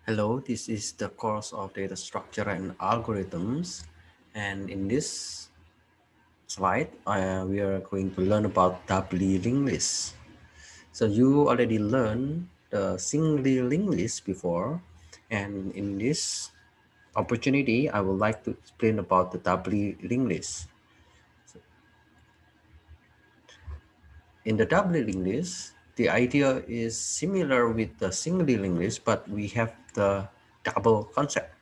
Hello, this is the course of data structure and algorithms, and in this slide we are going to learn about doubly linked lists. So you already learned the singly linked list before, and in this opportunity I would like to explain about the doubly linked list. In the doubly linked list, the idea is similar with the singly linked list, but we have the double concept.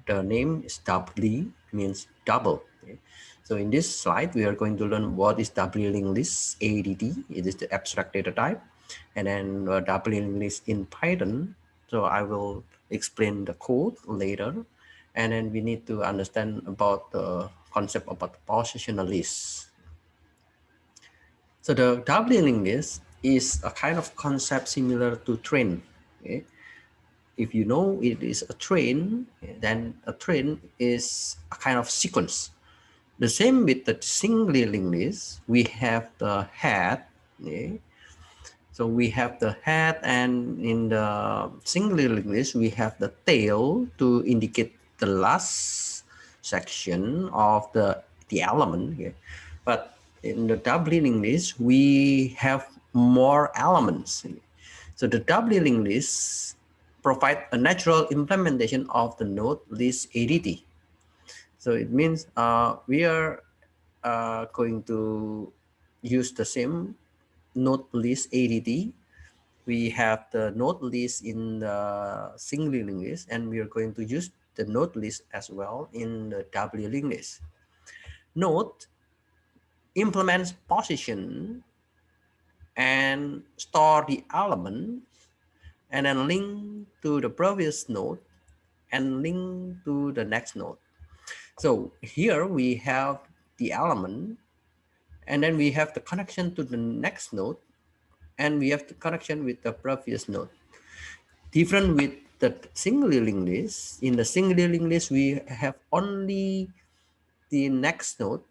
The name is doubly means double. Okay. So in this slide, we are going to learn what is doubly linked list ADT. It is the abstract data type, and then doubly linked list in Python. So I will explain the code later, and then we need to understand about the concept about the positional list. So the doubly linked list is a kind of concept similar to train. Okay. If you know it is a train, then a train is a kind of sequence. The same with the singly linked list, we have the head. Okay? So we have the head, and in the singly linked list, we have the tail to indicate the last section of the element. Okay? But in the doubly linked list, we have more elements. So the doubly linked list provide a natural implementation of the node list ADT. So it means we are going to use the same node list ADT. We have the node list in the singly linked list, and we are going to use the node list as well in the doubly linked list. Node implements position and store the element, and then link to the previous node and link to the next node. So here we have the element, and then we have the connection to the next node, and we have the connection with the previous node. Different with the singly linked list. In the singly linked list, we have only the next node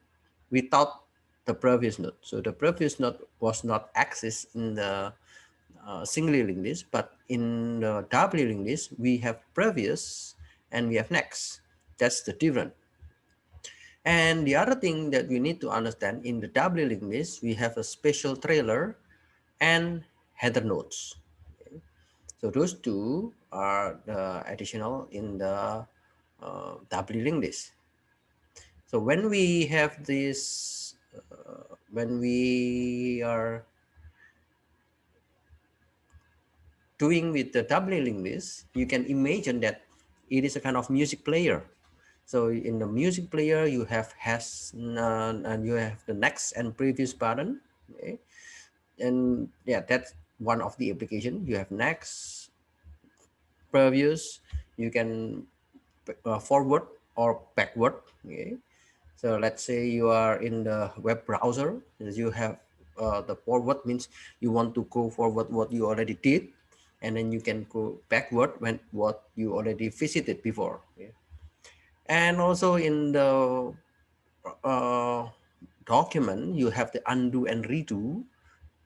without the previous node. So the previous node was not accessed in the singly linked list, but in the doubly linked list, we have previous and we have next. That's the difference. And the other thing that we need to understand in the doubly linked list, we have a special trailer and header nodes. Okay. So those two are the additional in the doubly linked list. So when we have this, when we are doing with the doubly linked list, you can imagine that it is a kind of music player. So in the music player, you have has and you have the next and previous button. Okay. And yeah, that's one of the application. You have next, previous. You can forward or backward. Okay. So let's say you are in the web browser. You have the forward means you want to go forward what you already did, and then you can go backward when what you already visited before. Okay. And also in the uh, document, you have the undo and redo.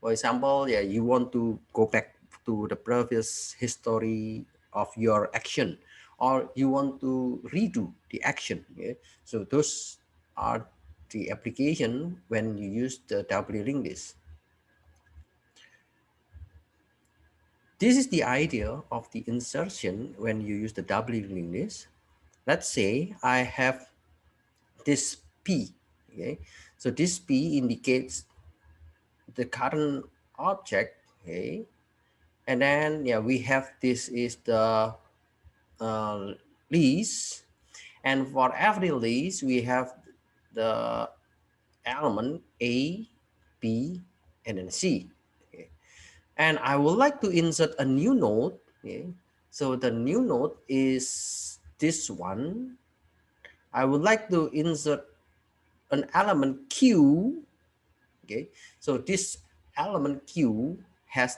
For example, yeah, you want to go back to the previous history of your action, or you want to redo the action. Yeah? So those are the application when you use the doubly linked list. This is the idea of the insertion when you use the doubly linked list. Let's say I have this P. Okay, so this P indicates the current object. Okay, and then yeah, we have this is the uh, list, and for every list we have the element A, B, and then C. Okay. And I would like to insert a new node. Okay. So the new node is this one. I would like to insert an element Q. Okay, so this element Q has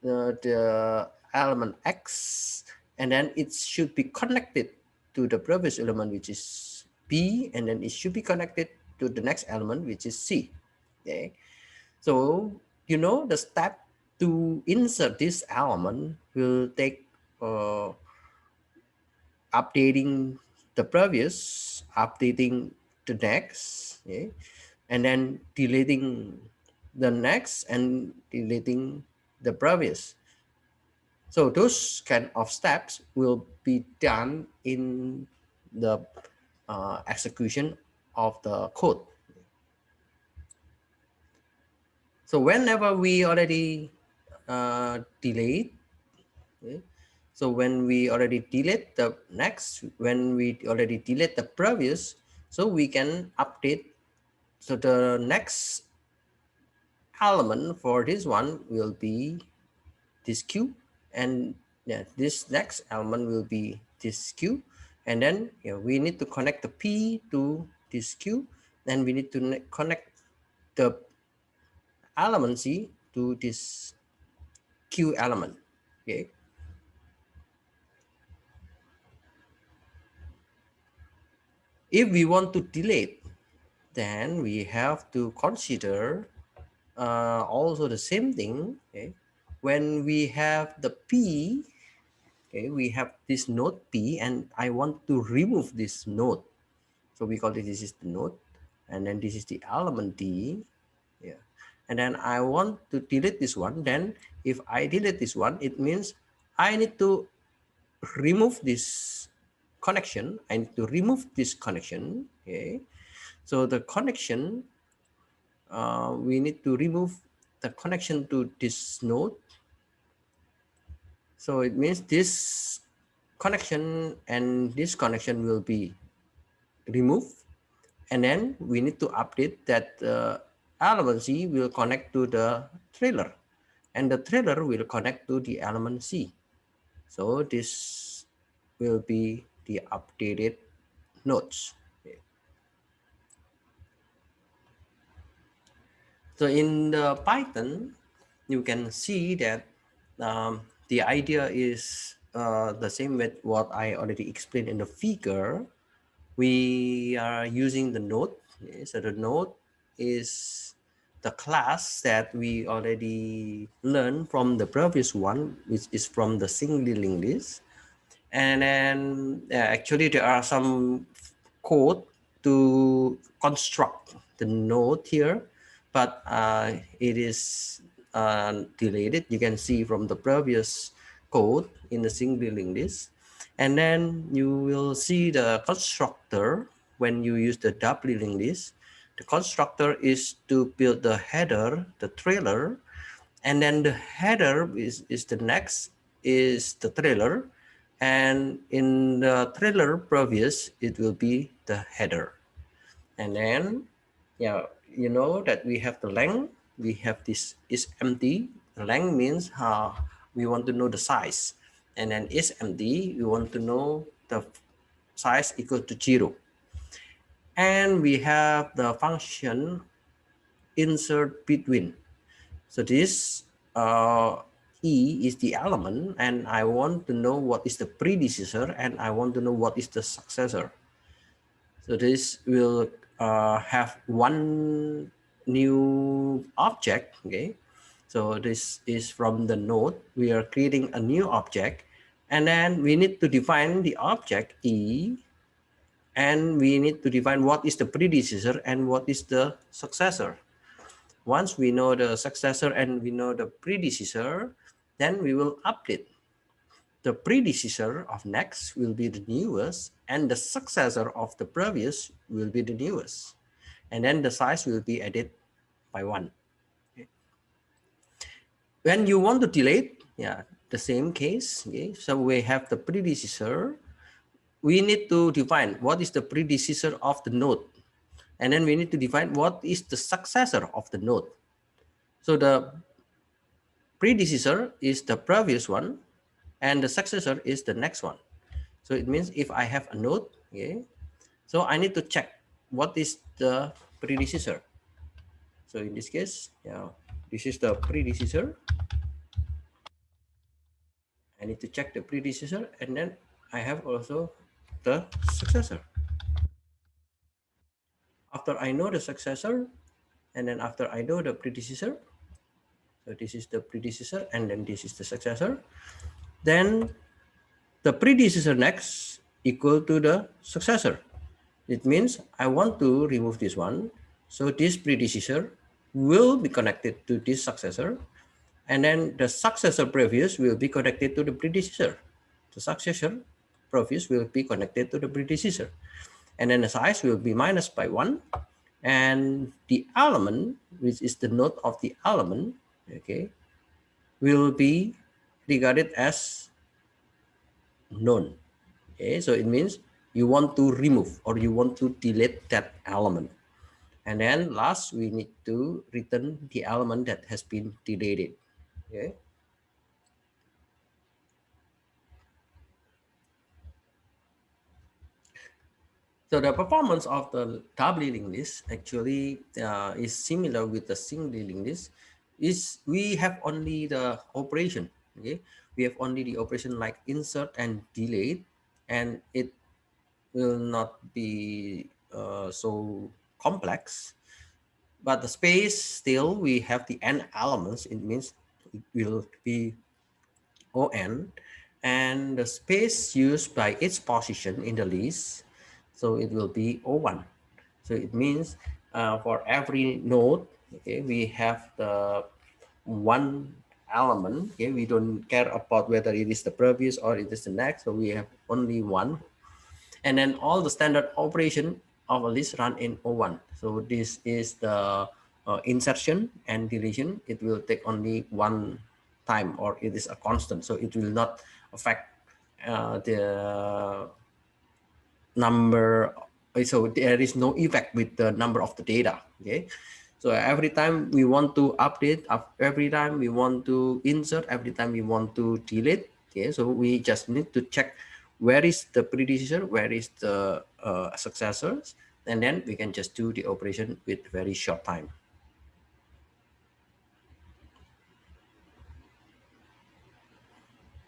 the element X, and then it should be connected to the previous element, which is B, and then it should be connected to the next element, which is C. Okay, so you know the step to insert this element will take uh, updating the previous, updating the next, okay? And then deleting the next and deleting the previous. So those kind of steps will be done in the execution of the code. So whenever we already delete, okay, so when we already delete the next, when we already delete the previous, so we can update. So the next element for this one will be this queue, and yeah, this next element will be this queue, and then we need to connect the P to this queue, and we need to connect the element C to this queue element. Okay. If we want to delete, then we have to consider also the same thing. Okay. When we have the P, okay, we have this node P, and I want to remove this node. So we call this is the node, and then this is the element D. Yeah. And then I want to delete this one. Then if I delete this one, it means I need to remove this connection. I need to remove this connection. Okay. So the connection, we need to remove the connection to this node. So it means this connection and this connection will be removed, and then we need to update that element C will connect to the trailer, and the trailer will connect to the element C. So this will be the updated nodes. So in the Python, you can see that the idea is the same with what I already explained in the figure. We are using the node. Okay? So the node is the class that we already learned from the previous one, which is from the singly linked list. And then actually there are some code to construct the node here, but it is deleted. You can see from the previous code in the singly linked list. And then you will see the constructor when you use the doubly-linked list. The constructor is to build the header, the trailer, and then the header is the next is the trailer, and in the trailer previous it will be the header. And then yeah, you know that we have the length, we have this is empty. Length means we want to know the size, and then is empty, we want to know the size equal to 0. And we have the function insert between. So this E is the element, and I want to know what is the predecessor, and I want to know what is the successor. So this will have one new object. Okay. So this is from the node. We are creating a new object, and then we need to define the object E, and we need to define what is the predecessor and what is the successor. Once we know the successor and we know the predecessor, then we will update. The predecessor of next will be the newest, and the successor of the previous will be the newest. And then the size will be added by 1. Okay. When you want to delete, yeah, the same case. Okay. So we have the predecessor. We need to define what is the predecessor of the node. And then we need to define what is the successor of the node. So the predecessor is the previous one, and the successor is the next one. So it means if I have a node, okay, so I need to check what is the predecessor. So in this case, yeah, this is the predecessor. I need to check the predecessor, and then I have also the successor. After I know the successor, and then after I know the predecessor, so this is the predecessor, and then this is the successor, then The predecessor next equal to the successor. It means I want to remove this one. So this predecessor will be connected to this successor. And then the successor previous will be connected to the predecessor. The successor previous will be connected to the predecessor. And then the size will be minus by 1. And the element, which is the node of the element, okay, will be regarded as known. Okay, so it means you want to remove or you want to delete that element. And then last, we need to return the element that has been deleted. Okay. So the performance of the doubly linked list actually is similar with the singly linked list. Is we have only the operation. Okay, we have only the operation like insert and delete, and it will not be so complex. But the space still we have the n elements. It means it will be on, and the space used by each position in the list, so it will be O1. So it means for every node, okay, we have the one element. Okay, we don't care about whether it is the previous or it is the next, so we have only one. And then all the standard operation of a list run in O1. So this is the insertion and deletion. It will take only one time, or it is a constant. So it will not affect the number. So there is no effect with the number of the data. Okay. So every time we want to update, every time we want to insert, every time we want to delete. Okay. So we just need to check where is the predecessor, where is the successors, and then we can just do the operation with very short time.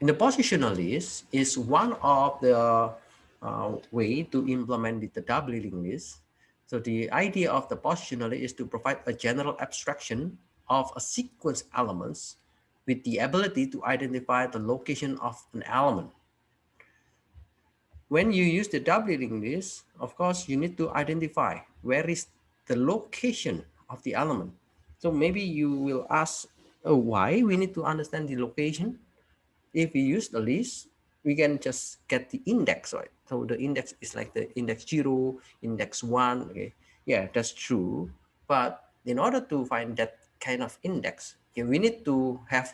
In the positional list is one of the way to implement the doubly linked list. So the idea of the positional is to provide a general abstraction of a sequence elements with the ability to identify the location of an element. When you use the doubly linked list, of course, you need to identify where is the location of the element. So maybe you will ask, oh, why we need to understand the location? If we use the list, we can just get the index, right? So the index is like the index 0, index 1. Okay, yeah, that's true. But in order to find that kind of index, okay, we need to have,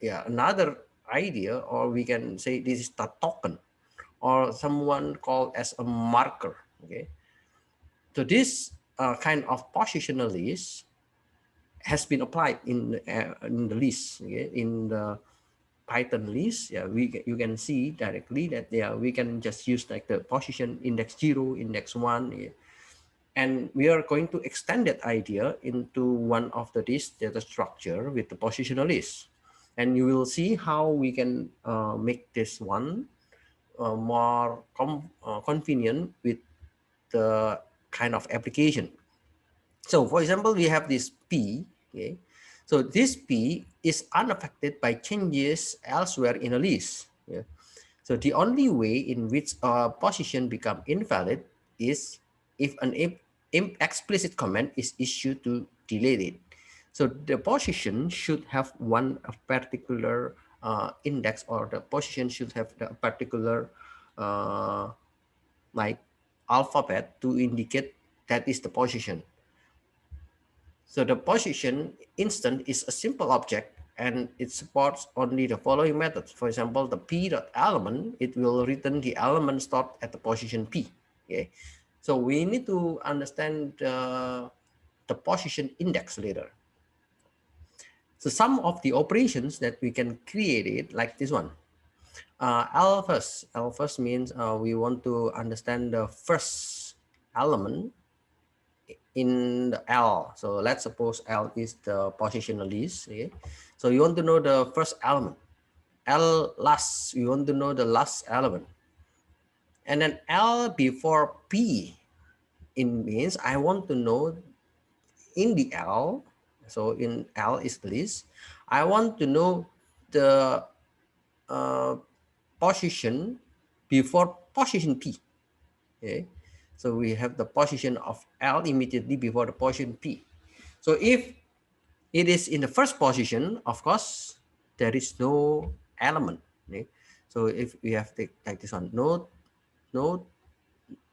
yeah, another idea, or we can say this is the token, or someone called as a marker. Okay, so this kind of positional list has been applied in the list, okay, in the Python list. Yeah, you can see directly that, yeah, we can just use like the position index 0, index 1. Yeah. And we are going to extend that idea into one of the this data structure with the positional list. And you will see how we can make this one more convenient with the kind of application. So for example, we have this P, okay? So this P is unaffected by changes elsewhere in a list. Yeah? So the only way in which a position become invalid is if an explicit command is issued to delete it. So the position should have one particular index, or the position should have the particular uh, like alphabet to indicate that is the position. So the position instant is a simple object, and it supports only the following methods. For example, the p.element, it will return the element stored at the position p. Okay, so we need to understand the position index later. So some of the operations that we can create it like this one. L first. L first means we want to understand the first element in the L. So let's suppose L is the positional list. Okay? So you want to know the first element. L last, you want to know the last element. And then L before P, it means I want to know in the L. So in L is the list. I want to know the uh, position before position P. Okay, so we have the position of L immediately before the position P. So if it is in the first position, of course, there is no element. Okay? So if we have like this one, node, node,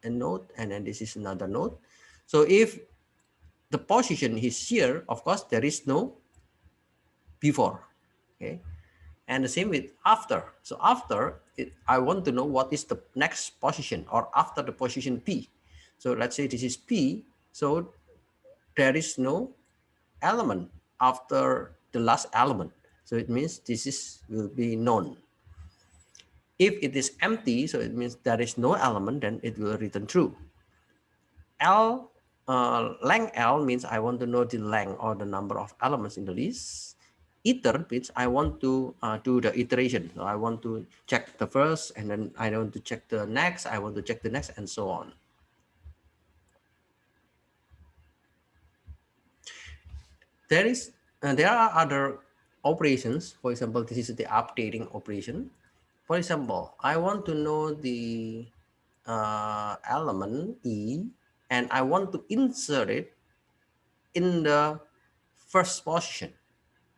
and node, and then this is another node. So if the position is here, of course, there is no before. Okay, and the same with after. So after it, I want to know what is the next position or after the position P. So let's say this is P. So there is no element after the last element. So it means this is will be known. If it is empty, so it means there is no element, then it will return true. L, length L means I want to know the length or the number of elements in the list. Iter means I want to do the iteration. So I want to check the first, and then I want to check the next, I want to check the next, and so on. There are other operations. For example, this is the updating operation. For example, I want to know the element E, and I want to insert it in the first position.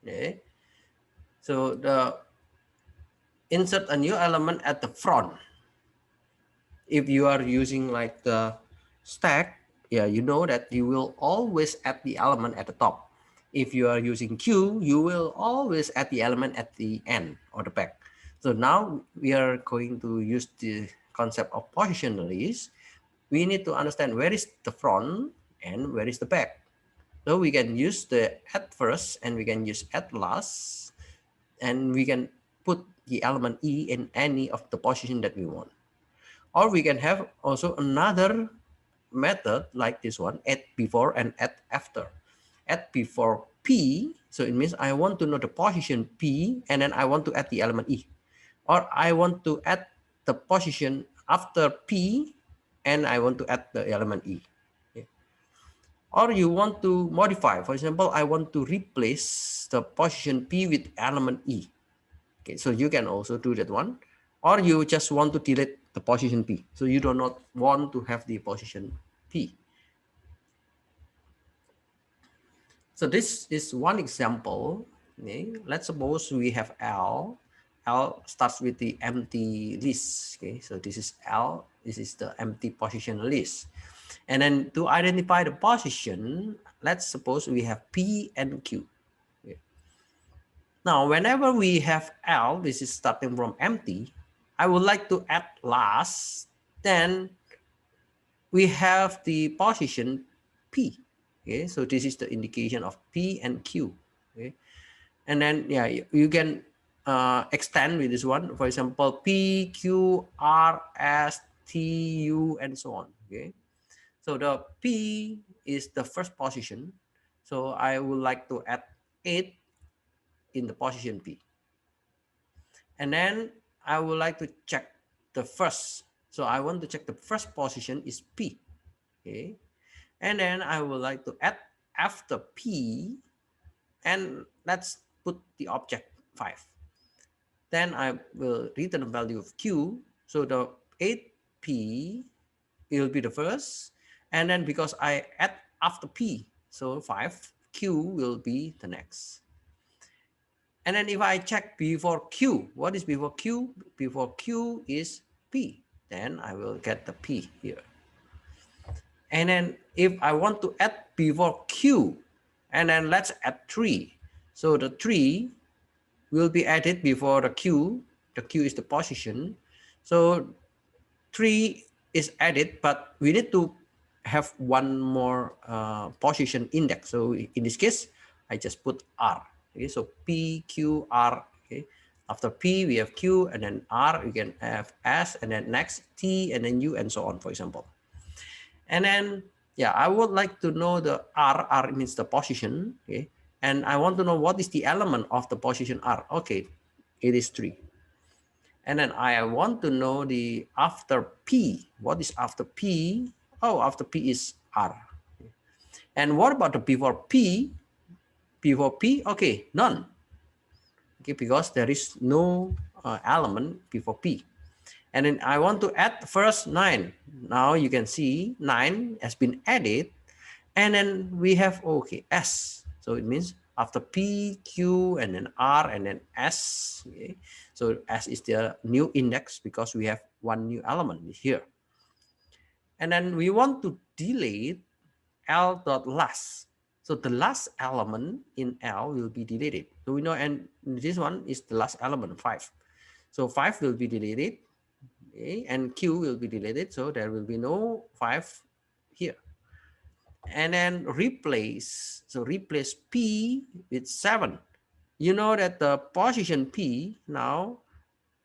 Okay, so the insert a new element at the front. If you are using like the stack, yeah, you know that you will always add the element at the top. If you are using queue, you will always add the element at the end or the back. So now we are going to use the concept of positional list. We need to understand where is the front and where is the back. So we can use the at first and we can use at last, and we can put the element E in any of the position that we want. Or we can have also another method like this one, add before and add after. Add before P, so it means I want to know the position P and then I want to add the element E. Or I want to add the position after P and I want to add the element E. Okay. Or you want to modify, for example, I want to replace the position P with element E. Okay, so you can also do that one. Or you just want to delete the position P. So you do not want to have the position P. So this is one example. Okay. Let's suppose we have L. L starts with the empty list. Okay, so this is L. This is the empty position list. And then to identify the position, let's suppose we have P and Q. Okay. Now, whenever we have L, this is starting from empty, I would like to add last, then we have the position P. Okay, so this is the indication of P and Q. Okay, and then yeah, you can extend with this one. For example, P, Q, R, S, T, U, and so on. Okay, so the P is the first position. So I would like to add 8 in the position P. And then I would like to check the first. So I want to check the first position is P. Okay. And then I would like to add after P, and let's put the object 5. Then I will return the value of Q. So the 8P will be the first. And then because I add after P, so 5, Q will be the next. And then if I check before Q, what is before Q? Before Q is P. Then I will get the P here. And then if I want to add before Q, and then let's add 3. So the 3 will be added before the Q. The Q is the position. So 3 is added, but we need to have one more position index. So in this case, I just put R. Okay, so P, Q, R. Okay, after P we have Q, and then R we can have S, and then next T, and then U, and so on, for example. And then yeah, I would like to know the R. R means the position. Okay, and I want to know what is the element of the position R. Okay, it is 3. And then I want to know the after P. What is after P? Oh, after P is R. And what about the before P? Before P, okay, none. Okay, because there is no element before P. And then I want to add the first 9. Now you can see 9 has been added. And then we have, okay, S. So it means after P, Q, and then R, and then S. Okay. So S is the new index because we have one new element here. And then we want to delete L dot last. So the last element in L will be deleted. So we know, and this one is the last element, 5. So 5 will be deleted, okay, and Q will be deleted. So there will be no 5 here. And then replace, so replace P with 7. You know that the position P now,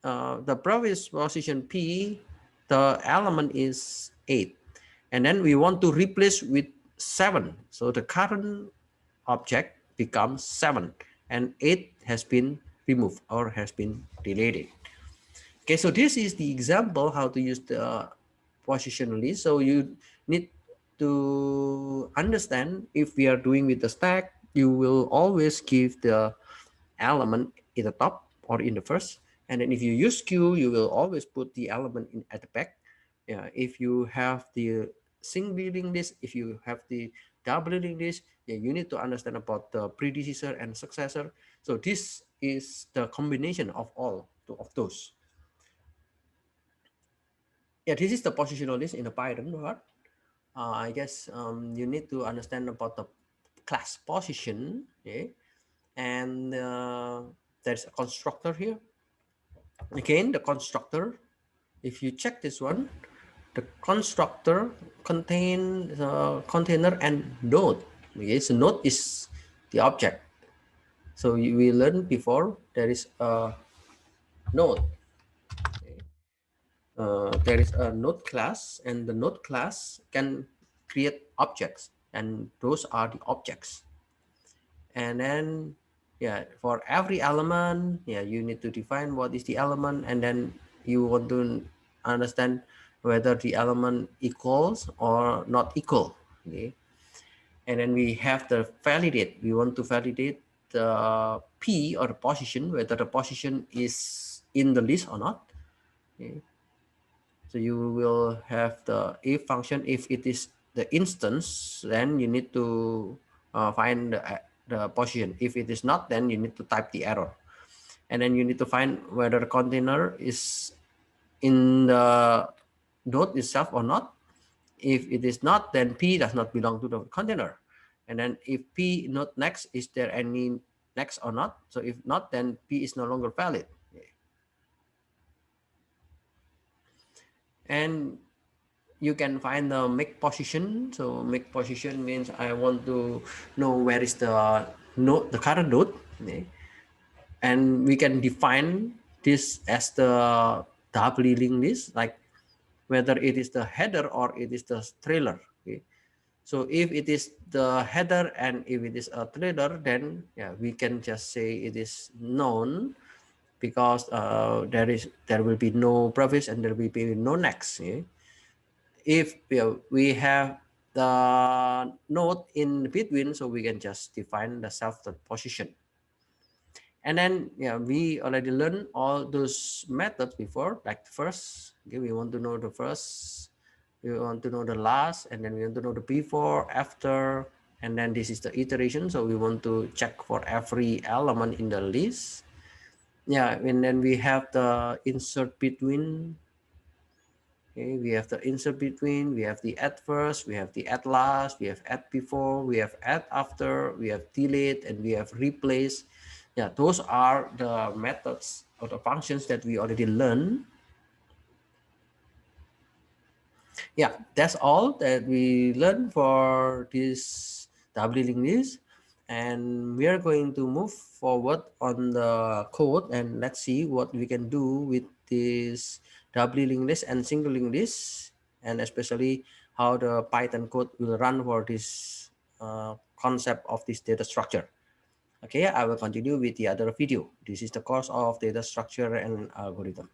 the previous position P, the element is 8. And then we want to replace with 7. So the current object becomes 7 and 8 has been removed or has been deleted. Okay, so this is the example how to use the position list. So you need to understand, if we are doing with the stack, you will always give the element in the top or in the first. And then if you use queue, you will always put the element in at the back. Yeah, if you have the singly linked list, if you have the doubly-linked list, yeah, you need to understand about the predecessor and successor. So this is the combination of all of those. Yeah, this is the positional list in the Python part. I guess you need to understand about the class position, okay? And there's a constructor here. Again, the constructor, if you check this one, the constructor contain the container and node. Okay, so node is the object. So we learned before there is a node. Okay. There is a node class, and the node class can create objects, and those are the objects. And then, yeah, for every element, yeah, you need to define what is the element, and then you want to understand whether the element equals or not equal. Okay. And then we have the validate. We want to validate the P or the position, whether the position is in the list or not. Okay. So you will have the if function. If it is the instance, then you need to find the position. If it is not, then you need to type the error. And then you need to find whether the container is in the node itself or not. If it is not, then P does not belong to the container. And then if P not next, is there any next or not? So if not, then P is no longer valid. And you can find the make position. So make position means I want to know where is the node, the current node. Okay. And we can define this as the doubly linked list, like whether it is the header or it is the trailer. Okay. So if it is the header and if it is a trailer, then yeah, we can just say it is known, because there will be no previous and there will be no next. Okay. If we have the node in between, so we can just define the self position. And then yeah, we already learned all those methods before, like the first. Okay, we want to know the first, we want to know the last, and then we want to know the before, after, and then this is the iteration. So we want to check for every element in the list. Yeah, and then we have the insert between. Okay, we have the insert between, we have the add first, we have the add last, we have add before, we have add after, we have delete, and we have replace. Yeah, those are the methods or the functions that we already learned. Yeah, that's all that we learned for this doubly-linked list. And we are going to move forward on the code, and let's see what we can do with this doubly-linked list and single-linked list, and especially how the Python code will run for this concept of this data structure. Okay, I will continue with the other video. This is the course of data structure and algorithm.